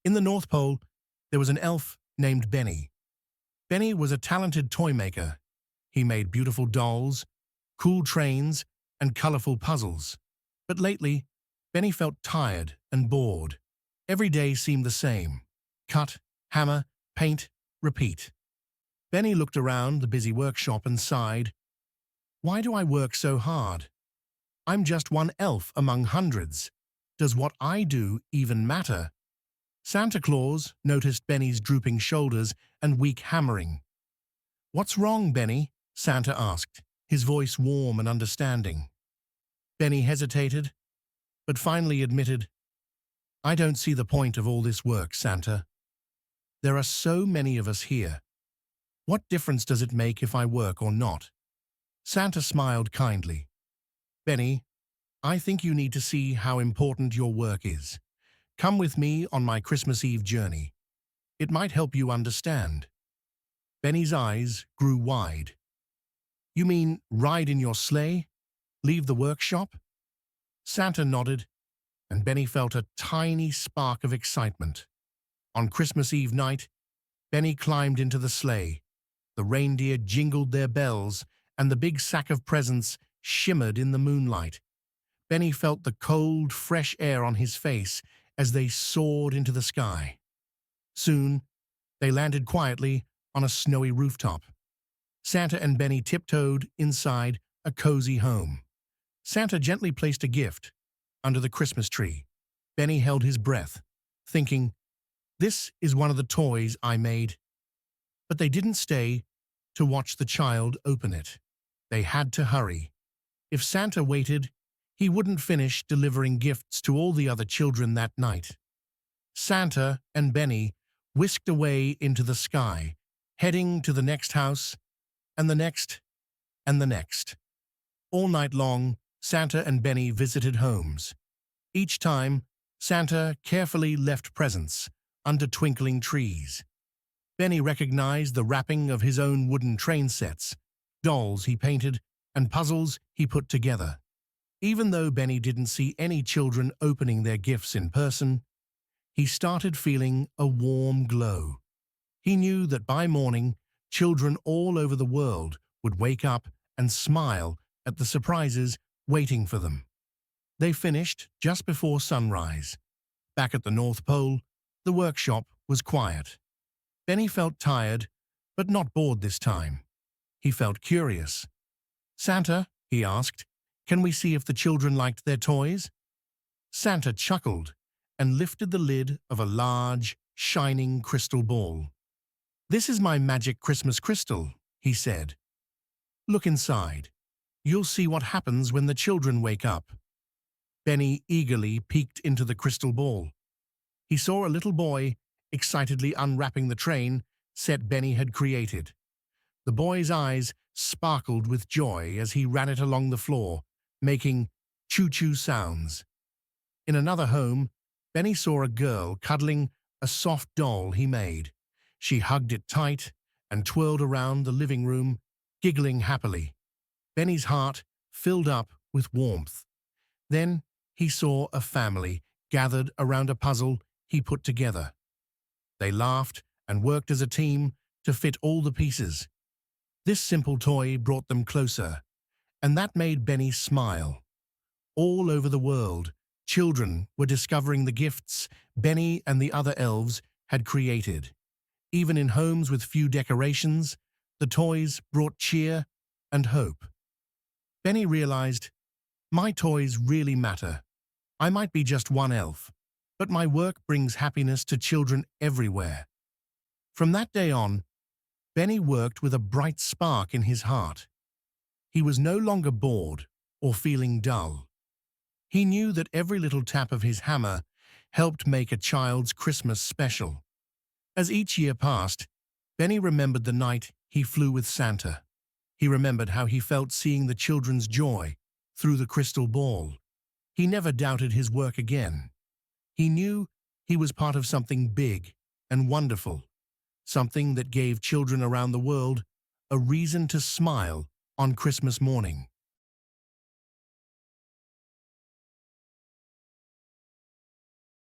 In the North Pole, there was an elf named Benny. Benny was a talented toy maker. He made beautiful dolls, cool trains, and colorful puzzles. But lately, Benny felt tired and bored. Every day seemed the same. Cut, hammer, paint, repeat. Benny looked around the busy workshop and sighed. Why do I work so hard? I'm just one elf among hundreds. Does what I do even matter? Santa Claus noticed Benny's drooping shoulders and weak hammering. What's wrong, Benny? Santa asked, his voice warm and understanding. Benny hesitated, but finally admitted, I don't see the point of all this work, Santa. There are so many of us here. What difference does it make if I work or not? Santa smiled kindly. Benny, I think you need to see how important your work is. Come with me on my Christmas Eve journey. It might help you understand. Benny's eyes grew wide. You mean ride in your sleigh? Leave the workshop? Santa nodded, and Benny felt a tiny spark of excitement. On Christmas Eve night, Benny climbed into the sleigh. The reindeer jingled their bells, and the big sack of presents shimmered in the moonlight. Benny felt the cold, fresh air on his face as they soared into the sky. Soon, they landed quietly on a snowy rooftop. Santa and Benny tiptoed inside a cozy home. Santa gently placed a gift under the Christmas tree. Benny held his breath, thinking, this is one of the toys I made. But they didn't stay to watch the child open it. They had to hurry. If Santa waited, he wouldn't finish delivering gifts to all the other children that night. Santa and Benny whisked away into the sky, heading to the next house, and the next, and the next. All night long, Santa and Benny visited homes. Each time, Santa carefully left presents under twinkling trees. Benny recognized the wrapping of his own wooden train sets, dolls he painted, and puzzles he put together. Even though Benny didn't see any children opening their gifts in person, he started feeling a warm glow. He knew that by morning, children all over the world would wake up and smile at the surprises waiting for them. They finished just before sunrise. Back at the North Pole, the workshop was quiet. Benny felt tired, but not bored this time. He felt curious. Santa, he asked, can we see if the children liked their toys? Santa chuckled and lifted the lid of a large, shining crystal ball. This is my magic Christmas crystal, he said. Look inside. You'll see what happens when the children wake up. Benny eagerly peeked into the crystal ball. He saw a little boy excitedly unwrapping the train set Benny had created. The boy's eyes sparkled with joy as he ran it along the floor, making choo-choo sounds. In another home, Benny saw a girl cuddling a soft doll he made. She hugged it tight and twirled around the living room, giggling happily. Benny's heart filled up with warmth. Then he saw a family gathered around a puzzle he put together. They laughed and worked as a team to fit all the pieces. This simple toy brought them closer, and that made Benny smile. All over the world, children were discovering the gifts Benny and the other elves had created. Even in homes with few decorations, the toys brought cheer and hope. Benny realized, my toys really matter. I might be just one elf, but my work brings happiness to children everywhere. From that day on, Benny worked with a bright spark in his heart. He was no longer bored or feeling dull. He knew that every little tap of his hammer helped make a child's Christmas special. As each year passed, Benny remembered the night he flew with Santa. He remembered how he felt seeing the children's joy through the crystal ball. He never doubted his work again. He knew he was part of something big and wonderful, something that gave children around the world a reason to smile on Christmas morning.